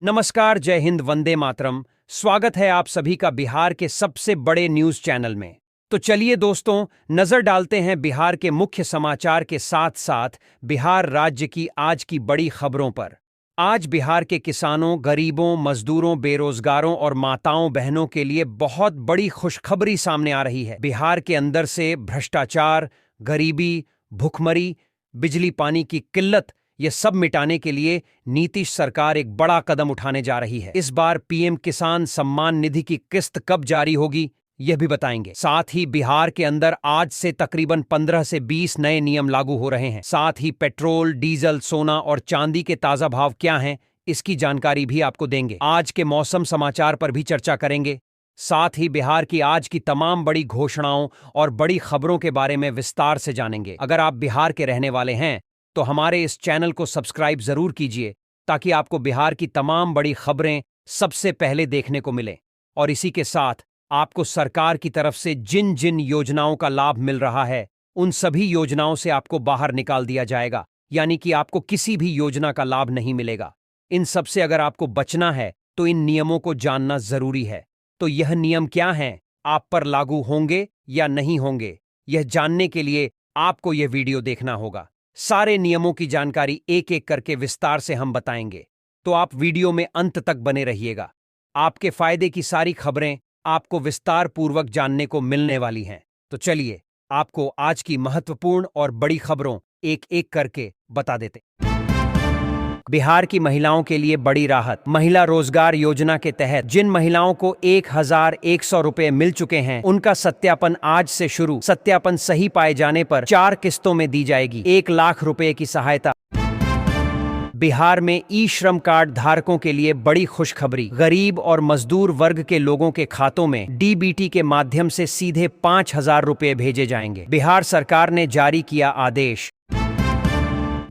नमस्कार, जय हिंद, वंदे मातरम। स्वागत है आप सभी का बिहार के सबसे बड़े न्यूज चैनल में। तो चलिए दोस्तों, नजर डालते हैं बिहार के मुख्य समाचार के साथ साथ बिहार राज्य की आज की बड़ी खबरों पर। आज बिहार के किसानों, गरीबों, मजदूरों, बेरोजगारों और माताओं बहनों के लिए बहुत बड़ी खुशखबरी सामने आ रही है। बिहार के अंदर से भ्रष्टाचार, गरीबी, भुखमरी, बिजली पानी की किल्लत, ये सब मिटाने के लिए नीतीश सरकार एक बड़ा कदम उठाने जा रही है। इस बार पीएम किसान सम्मान निधि की किस्त कब जारी होगी, यह भी बताएंगे। साथ ही बिहार के अंदर आज से तकरीबन 15 से 20 नए नियम लागू हो रहे हैं। साथ ही पेट्रोल, डीजल, सोना और चांदी के ताजा भाव क्या हैं, इसकी जानकारी भी आपको देंगे। आज के मौसम समाचार पर भी चर्चा करेंगे। साथ ही बिहार की आज की तमाम बड़ी घोषणाओं और बड़ी खबरों के बारे में विस्तार से जानेंगे। अगर आप बिहार के रहने वाले हैं तो हमारे इस चैनल को सब्सक्राइब जरूर कीजिए, ताकि आपको बिहार की तमाम बड़ी खबरें सबसे पहले देखने को मिले। और इसी के साथ आपको सरकार की तरफ से जिन जिन योजनाओं का लाभ मिल रहा है, उन सभी योजनाओं से आपको बाहर निकाल दिया जाएगा, यानी कि आपको किसी भी योजना का लाभ नहीं मिलेगा। इन सब से अगर आपको बचना है तो इन नियमों को जानना जरूरी है। तो यह नियम क्या हैं, आप पर लागू होंगे या नहीं होंगे, यह जानने के लिए आपको यह वीडियो देखना होगा। सारे नियमों की जानकारी एक एक करके विस्तार से हम बताएंगे, तो आप वीडियो में अंत तक बने रहिएगा। आपके फायदे की सारी खबरें आपको विस्तार पूर्वक जानने को मिलने वाली हैं। तो चलिए आपको आज की महत्वपूर्ण और बड़ी खबरों एक एक करके बता देते। बिहार की महिलाओं के लिए बड़ी राहत। महिला रोजगार योजना के तहत जिन महिलाओं को 1100 रुपए मिल चुके हैं, उनका सत्यापन आज से शुरू। सत्यापन सही पाए जाने पर 4 किस्तों में दी जाएगी 1 लाख रुपए की सहायता। बिहार में ई श्रम कार्ड धारकों के लिए बड़ी खुशखबरी। गरीब और मजदूर वर्ग के लोगों के खातों में डीबीटी के माध्यम से सीधे 5000 रुपए भेजे जाएंगे। बिहार सरकार ने जारी किया आदेश।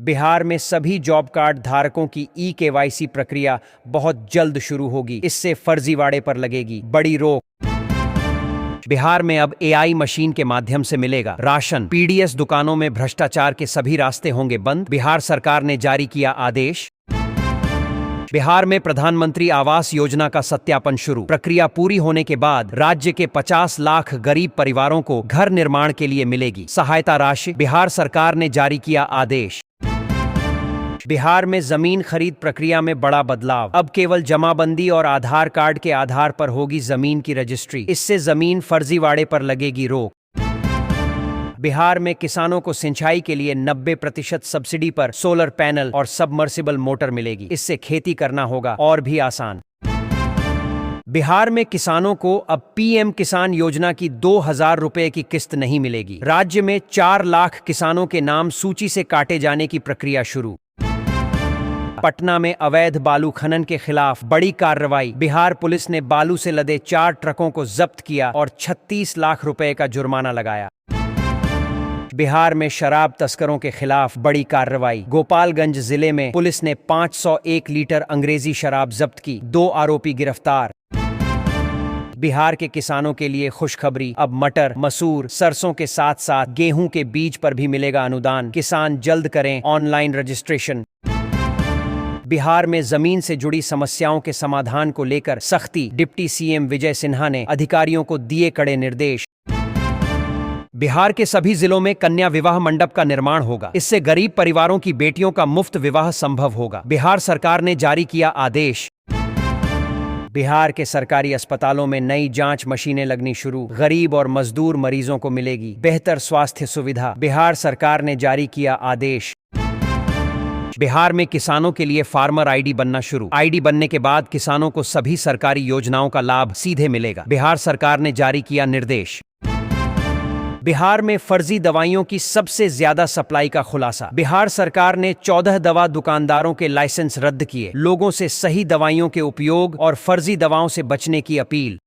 बिहार में सभी जॉब कार्ड धारकों की ई-केवाईसी प्रक्रिया बहुत जल्द शुरू होगी। इससे फर्जीवाड़े पर लगेगी बड़ी रोक। बिहार में अब एआई मशीन के माध्यम से मिलेगा राशन। पीडीएस दुकानों में भ्रष्टाचार के सभी रास्ते होंगे बंद। बिहार सरकार ने जारी किया आदेश। बिहार में प्रधानमंत्री आवास योजना का सत्यापन शुरू। प्रक्रिया पूरी होने के बाद राज्य के 50 लाख गरीब परिवारों को घर निर्माण के लिए मिलेगी सहायता राशि। बिहार सरकार ने जारी किया आदेश। बिहार में जमीन खरीद प्रक्रिया में बड़ा बदलाव। अब केवल जमाबंदी और आधार कार्ड के आधार पर होगी जमीन की रजिस्ट्री। इससे जमीन फर्जीवाड़े पर लगेगी रोक। बिहार में किसानों को सिंचाई के लिए 90% सब्सिडी पर सोलर पैनल और सबमर्सिबल मोटर मिलेगी। इससे खेती करना होगा और भी आसान। बिहार में किसानों को अब पीएम किसान योजना की 2000 रुपए की किस्त नहीं मिलेगी। राज्य में 4 लाख किसानों के नाम सूची से काटे जाने की प्रक्रिया शुरू। पटना में अवैध बालू खनन के खिलाफ बड़ी कार्रवाई। बिहार पुलिस ने बालू से लदे 4 ट्रकों को जब्त किया और 36 लाख रुपए का जुर्माना लगाया। बिहार में शराब तस्करों के खिलाफ बड़ी कार्रवाई। गोपालगंज जिले में पुलिस ने 501 लीटर अंग्रेजी शराब जब्त की। 2 आरोपी गिरफ्तार। बिहार के किसानों के लिए खुशखबरी। अब मटर, मसूर, सरसों के साथ साथ गेहूं के बीज पर भी मिलेगा अनुदान। किसान जल्द करें ऑनलाइन रजिस्ट्रेशन। बिहार में जमीन से जुड़ी समस्याओं के समाधान को लेकर सख्ती। डिप्टी सीएम विजय सिन्हा ने अधिकारियों को दिए कड़े निर्देश। बिहार के सभी जिलों में कन्या विवाह मंडप का निर्माण होगा। इससे गरीब परिवारों की बेटियों का मुफ्त विवाह संभव होगा। बिहार सरकार ने जारी किया आदेश। बिहार के सरकारी अस्पतालों में नई जांच मशीनें लगनी शुरू। गरीब और मजदूर मरीजों को मिलेगी बेहतर स्वास्थ्य सुविधा। बिहार सरकार ने जारी किया आदेश। बिहार में किसानों के लिए फार्मर आईडी बनना शुरू। आईडी बनने के बाद किसानों को सभी सरकारी योजनाओं का लाभ सीधे मिलेगा। बिहार सरकार ने जारी किया निर्देश। बिहार में फर्जी दवाइयों की सबसे ज्यादा सप्लाई का खुलासा। बिहार सरकार ने 14 दवा दुकानदारों के लाइसेंस रद्द किए। लोगों से सही दवाइयों के उपयोग और फर्जी दवाओं से बचने की अपील।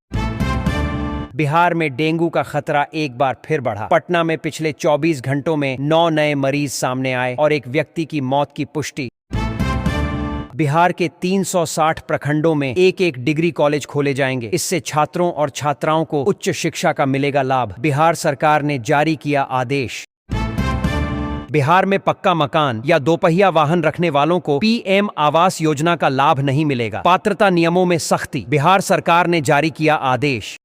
बिहार में डेंगू का खतरा एक बार फिर बढ़ा। पटना में पिछले 24 घंटों में 9 नए मरीज सामने आए और एक व्यक्ति की मौत की पुष्टि। बिहार के 360 प्रखंडों में एक डिग्री कॉलेज खोले जाएंगे। इससे छात्रों और छात्राओं को उच्च शिक्षा का मिलेगा लाभ। बिहार सरकार ने जारी किया आदेश। बिहार में पक्का मकान या दोपहिया वाहन रखने वालों को पीएम आवास योजना का लाभ नहीं मिलेगा। पात्रता नियमों में सख्ती, बिहार सरकार ने जारी किया आदेश।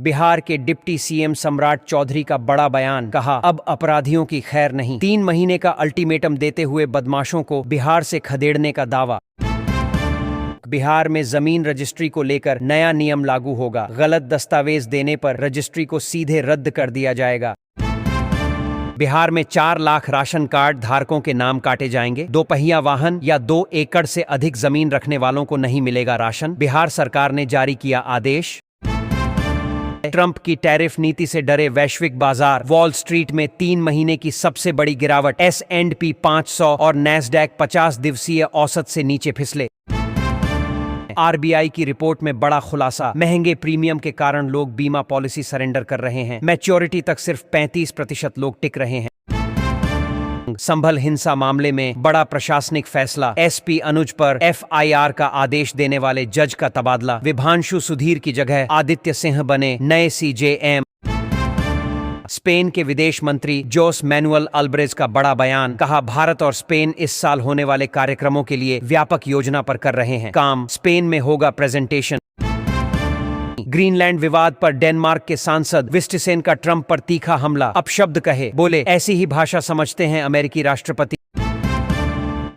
बिहार के डिप्टी सीएम सम्राट चौधरी का बड़ा बयान, कहा अब अपराधियों की खैर नहीं। 3 महीने का अल्टीमेटम देते हुए बदमाशों को बिहार से खदेड़ने का दावा। बिहार में जमीन रजिस्ट्री को लेकर नया नियम लागू होगा। गलत दस्तावेज देने पर रजिस्ट्री को सीधे रद्द कर दिया जाएगा। बिहार में 4 लाख राशन कार्ड धारकों के नाम काटे जाएंगे। दोपहिया वाहन या 2 एकड़ से अधिक जमीन रखने वालों को नहीं मिलेगा राशन। बिहार सरकार ने जारी किया आदेश। ट्रंप की टैरिफ नीति से डरे वैश्विक बाजार, वॉल स्ट्रीट में 3 महीने की सबसे बड़ी गिरावट। S&P 500 और नैस्डैक 50 दिवसीय औसत से नीचे फिसले। आरबीआई की रिपोर्ट में बड़ा खुलासा, महंगे प्रीमियम के कारण लोग बीमा पॉलिसी सरेंडर कर रहे हैं। मैच्योरिटी तक सिर्फ 35% लोग टिक रहे हैं। संभल हिंसा मामले में बड़ा प्रशासनिक फैसला, एसपी अनुज पर एफआईआर का आदेश देने वाले जज का तबादला। विभांशु सुधीर की जगह आदित्य सिंह बने नए सीजेएम। स्पेन के विदेश मंत्री जोस मैनुअल अल्ब्रेज का बड़ा बयान, कहा भारत और स्पेन इस साल होने वाले कार्यक्रमों के लिए व्यापक योजना पर कर रहे हैं काम। स्पेन में होगा प्रेजेंटेशन। ग्रीनलैंड विवाद पर डेनमार्क के सांसद विस्टिसेन का ट्रंप पर तीखा हमला, अपशब्द कहे, बोले ऐसी ही भाषा समझते हैं अमेरिकी राष्ट्रपति।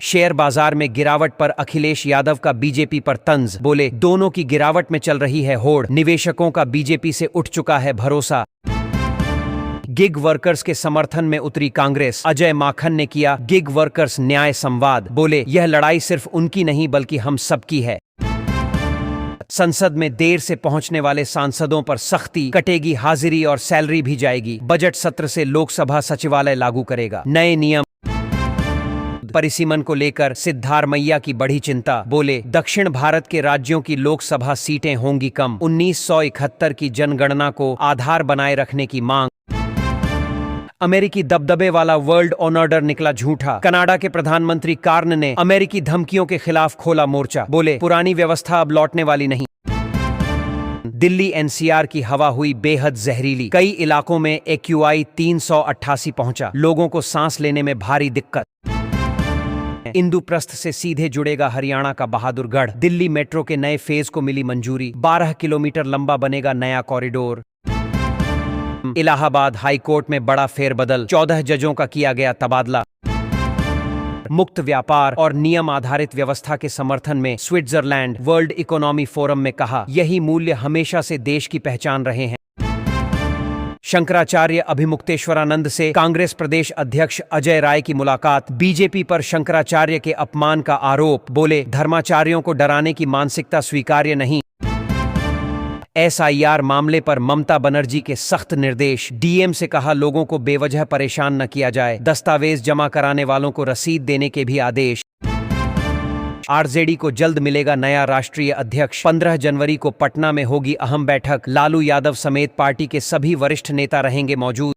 शेयर बाजार में गिरावट पर अखिलेश यादव का बीजेपी पर तंज, बोले दोनों की गिरावट में चल रही है होड़। निवेशकों का बीजेपी से उठ चुका है भरोसा। गिग वर्कर्स के समर्थन में उतरी कांग्रेस, अजय माखन ने किया गिग वर्कर्स न्याय संवाद, बोले यह लड़ाई सिर्फ उनकी नहीं बल्कि हम सबकी है। संसद में देर से पहुंचने वाले सांसदों पर सख्ती, कटेगी हाजिरी और सैलरी भी जाएगी। बजट सत्र से लोकसभा सचिवालय लागू करेगा नए नियम। परिसीमन को लेकर सिद्धारमैया की बढ़ी चिंता, बोले दक्षिण भारत के राज्यों की लोकसभा सीटें होंगी कम। 1971 की जनगणना को आधार बनाए रखने की मांग। अमेरिकी दबदबे वाला वर्ल्ड ऑर्डर निकला झूठा। कनाडा के प्रधानमंत्री कार्न ने अमेरिकी धमकियों के खिलाफ खोला मोर्चा, बोले पुरानी व्यवस्था अब लौटने वाली नहीं। दिल्ली एनसीआर की हवा हुई बेहद जहरीली, कई इलाकों में AQI 388 पहुंचा, लोगों को सांस लेने में भारी दिक्कत। इंद्रप्रस्थ से सीधे जुड़ेगा हरियाणा का बहादुरगढ़। दिल्ली मेट्रो के नए फेज को मिली मंजूरी, 12 किलोमीटर लंबा बनेगा नया कॉरिडोर। इलाहाबाद हाई कोर्ट में बड़ा फेरबदल, 14 जजों का किया गया तबादला। मुक्त व्यापार और नियम आधारित व्यवस्था के समर्थन में स्विट्जरलैंड वर्ल्ड इकोनॉमी फोरम में कहा यही मूल्य हमेशा से देश की पहचान रहे हैं। शंकराचार्य अभिमुक्तेश्वरानंद से कांग्रेस प्रदेश अध्यक्ष अजय राय की मुलाकात, बीजेपी पर शंकराचार्य के अपमान का आरोप, बोले धर्माचार्यों को डराने की मानसिकता स्वीकार्य नहीं। SIR मामले पर ममता बनर्जी के सख्त निर्देश, डीएम से कहा लोगों को बेवजह परेशान न किया जाए। दस्तावेज जमा कराने वालों को रसीद देने के भी आदेश। आरजेडी को जल्द मिलेगा नया राष्ट्रीय अध्यक्ष, 15 जनवरी को पटना में होगी अहम बैठक। लालू यादव समेत पार्टी के सभी वरिष्ठ नेता रहेंगे मौजूद।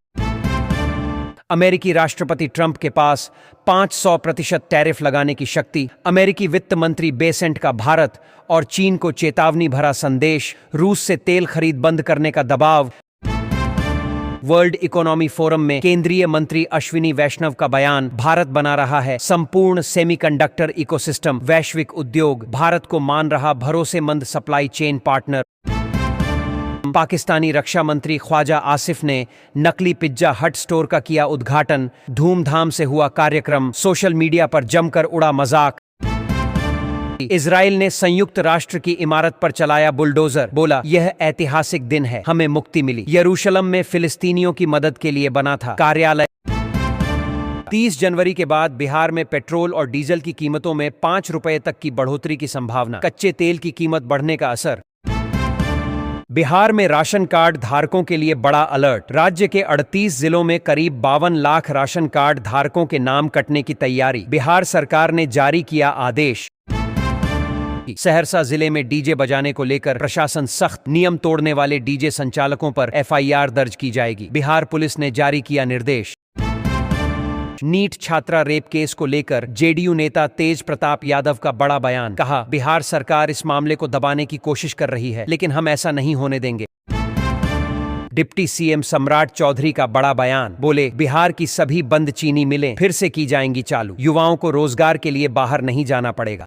अमेरिकी राष्ट्रपति ट्रंप के पास 500% टैरिफ लगाने की शक्ति। अमेरिकी वित्त मंत्री बेसेंट का भारत और चीन को चेतावनी भरा संदेश। रूस से तेल खरीद बंद करने का दबाव। वर्ल्ड इकोनॉमी फोरम में केंद्रीय मंत्री अश्विनी वैष्णव का बयान, भारत बना रहा है संपूर्ण सेमीकंडक्टर इकोसिस्टम। वैश्विक उद्योग भारत को मान रहा भरोसेमंद सप्लाई चेन पार्टनर। पाकिस्तानी रक्षा मंत्री ख्वाजा आसिफ ने नकली पिज्जा हट स्टोर का किया उद्घाटन। धूमधाम से हुआ कार्यक्रम, सोशल मीडिया पर जमकर उड़ा मजाक। इजराइल ने संयुक्त राष्ट्र की इमारत पर चलाया बुलडोजर, बोला यह ऐतिहासिक दिन है, हमें मुक्ति मिली। यरूशलेम में फिलिस्तीनियों की मदद के लिए बना था कार्यालय। 30 जनवरी के बाद बिहार में पेट्रोल और डीजल की कीमतों में 5 रुपए तक की बढ़ोतरी की संभावना। कच्चे तेल की कीमत बढ़ने का असर। बिहार में राशन कार्ड धारकों के लिए बड़ा अलर्ट। राज्य के 38 जिलों में करीब 52 लाख राशन कार्ड धारकों के नाम कटने की तैयारी। बिहार सरकार ने जारी किया आदेश। सहरसा जिले में डीजे बजाने को लेकर प्रशासन सख्त, नियम तोड़ने वाले डीजे संचालकों पर एफआईआर दर्ज की जाएगी। बिहार पुलिस ने जारी किया निर्देश। नीट छात्रा रेप केस को लेकर जेडीयू नेता तेज प्रताप यादव का बड़ा बयान, कहा बिहार सरकार इस मामले को दबाने की कोशिश कर रही है लेकिन हम ऐसा नहीं होने देंगे। डिप्टी सीएम सम्राट चौधरी का बड़ा बयान, बोले बिहार की सभी बंद चीनी मिलें फिर से की जाएंगी चालू, युवाओं को रोजगार के लिए बाहर नहीं जाना पड़ेगा।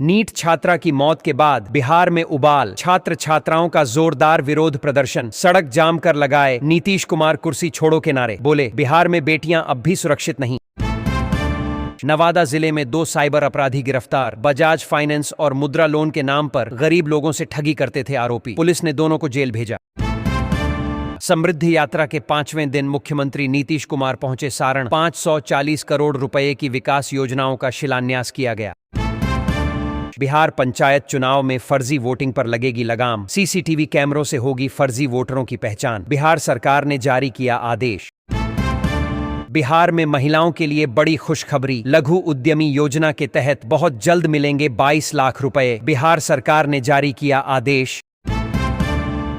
नीट छात्रा की मौत के बाद बिहार में उबाल, छात्र छात्राओं का जोरदार विरोध प्रदर्शन, सड़क जाम कर लगाए नीतीश कुमार कुर्सी छोड़ो के नारे, बोले बिहार में बेटियां अब भी सुरक्षित नहीं। नवादा जिले में 2 साइबर अपराधी गिरफ्तार, बजाज फाइनेंस और मुद्रा लोन के नाम पर गरीब लोगों से ठगी करते थे आरोपी, पुलिस ने दोनों को जेल भेजा। समृद्धि यात्रा के 5वें दिन मुख्यमंत्री नीतीश कुमार पहुंचे सारण, 540 करोड़ रुपए की विकास योजनाओं का शिलान्यास किया गया। बिहार पंचायत चुनाव में फर्जी वोटिंग पर लगेगी लगाम, सीसीटीवी कैमरों से होगी फर्जी वोटरों की पहचान, बिहार सरकार ने जारी किया आदेश। बिहार में महिलाओं के लिए बड़ी खुशखबरी, लघु उद्यमी योजना के तहत बहुत जल्द मिलेंगे 22 लाख रुपए, बिहार सरकार ने जारी किया आदेश।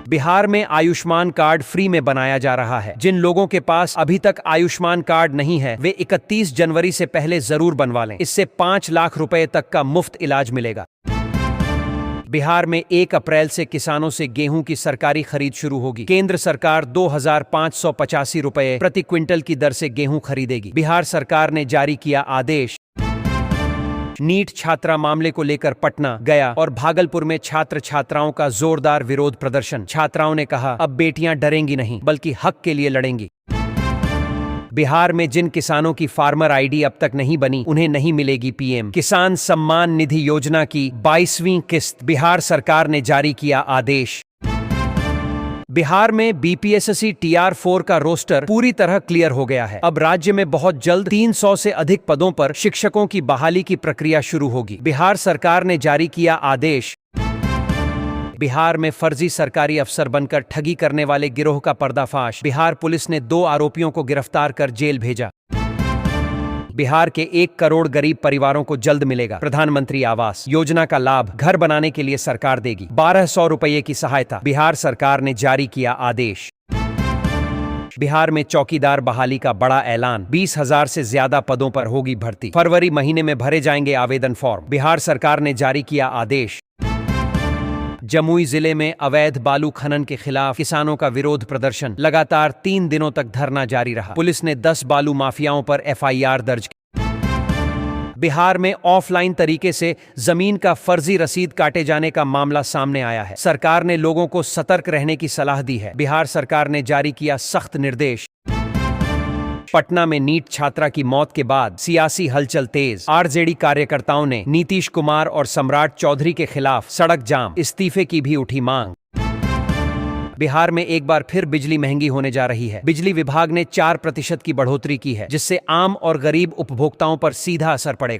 बिहार में आयुष्मान कार्ड फ्री में बनाया जा रहा है, जिन लोगों के पास अभी तक आयुष्मान कार्ड नहीं है वे 31 जनवरी से पहले जरूर बनवा लें, इससे 5 लाख रुपए तक का मुफ्त इलाज मिलेगा। बिहार में 1 अप्रैल से किसानों से गेहूं की सरकारी खरीद शुरू होगी, केंद्र सरकार 2585 रुपए प्रति क्विंटल की दर से गेहूं खरीदेगी, बिहार सरकार ने जारी किया आदेश। नीट छात्रा मामले को लेकर पटना, गया और भागलपुर में छात्र छात्राओं का जोरदार विरोध प्रदर्शन, छात्राओं ने कहा अब बेटियां डरेंगी नहीं बल्कि हक के लिए लड़ेंगी। बिहार में जिन किसानों की फार्मर आईडी अब तक नहीं बनी उन्हें नहीं मिलेगी पीएम किसान सम्मान निधि योजना की 22वीं किस्त, बिहार सरकार ने जारी किया आदेश। बिहार में बीपीएससी TR4 का रोस्टर पूरी तरह क्लियर हो गया है, अब राज्य में बहुत जल्द 300 से अधिक पदों पर शिक्षकों की बहाली की प्रक्रिया शुरू होगी, बिहार सरकार ने जारी किया आदेश। बिहार में फर्जी सरकारी अफसर बनकर ठगी करने वाले गिरोह का पर्दाफाश, बिहार पुलिस ने 2 आरोपियों को गिरफ्तार कर जेल भेजा। बिहार के 1 करोड़ गरीब परिवारों को जल्द मिलेगा प्रधानमंत्री आवास योजना का लाभ, घर बनाने के लिए सरकार देगी 1200 रुपये की सहायता, बिहार सरकार ने जारी किया आदेश। बिहार में चौकीदार बहाली का बड़ा ऐलान, 20,000 से ज्यादा पदों पर होगी भर्ती, फरवरी महीने में भरे जाएंगे आवेदन फॉर्म, बिहार सरकार ने जारी किया आदेश। जमुई जिले में अवैध बालू खनन के खिलाफ किसानों का विरोध प्रदर्शन, लगातार 3 दिनों तक धरना जारी रहा, पुलिस ने 10 बालू माफियाओं पर FIR दर्ज की। बिहार में ऑफलाइन तरीके से जमीन का फर्जी रसीद काटे जाने का मामला सामने आया है, सरकार ने लोगों को सतर्क रहने की सलाह दी है, बिहार सरकार ने जारी किया सख्त निर्देश। पटना में नीट छात्रा की मौत के बाद सियासी हलचल तेज, आरजेडी कार्यकर्ताओं ने नीतीश कुमार और सम्राट चौधरी के खिलाफ सड़क जाम, इस्तीफे की भी उठी मांग। बिहार में एक बार फिर बिजली महंगी होने जा रही है, बिजली विभाग ने 4% की बढ़ोतरी की है, जिससे आम और गरीब उपभोक्ताओं पर सीधा असर पड़ेगा।